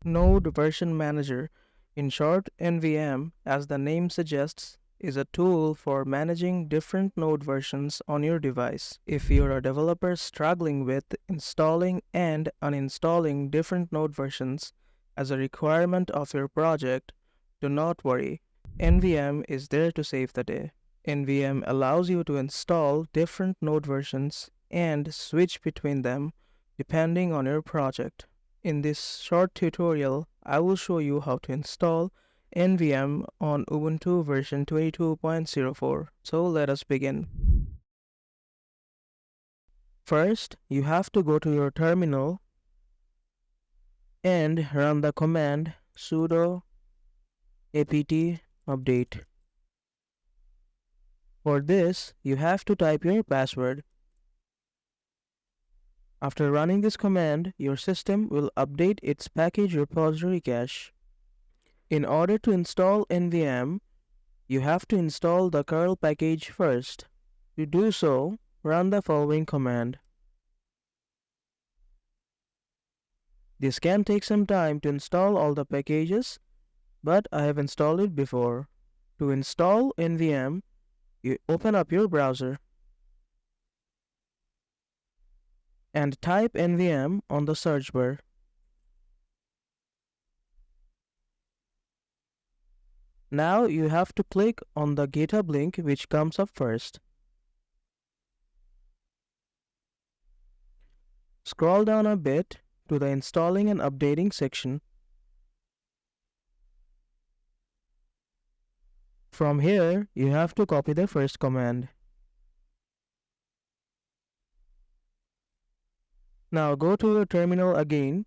Node Version Manager, in short NVM, as the name suggests, is a tool for managing different node versions on your device. If you're a developer struggling with installing and uninstalling different node versions as a requirement of your project, do not worry. NVM is there to save the day. NVM allows you to install different node versions and switch between them depending on your project. In this short tutorial, I will show you how to install NVM on Ubuntu version 22.04. So let us begin. First, you have to go to your terminal and run the command sudo apt update. For this, you have to type your password. After running this command, your system will update its package repository cache. In order to install NVM, you have to install the curl package first. To do so, run the following command. This can take some time to install all the packages, but I have installed it before. To install NVM, you open up your browser and type NVM on the search bar. Now you have to click on the GitHub link which comes up first. Scroll down a bit to the installing and updating section. From here, you have to copy the first command. Now go to your terminal again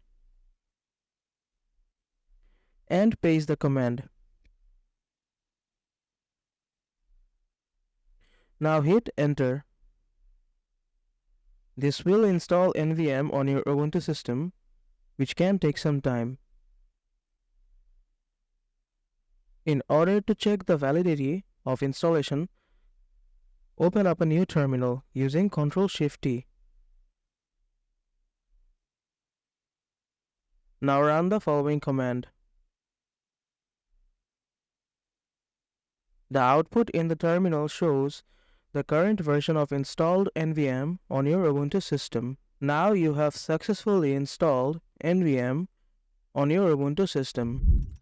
and paste the command. Now hit enter. This will install NVM on your Ubuntu system, which can take some time. In order to check the validity of installation, open up a new terminal using Ctrl-Shift-T. Now run the following command. The output in the terminal shows the current version of installed NVM on your Ubuntu system. Now you have successfully installed NVM on your Ubuntu system.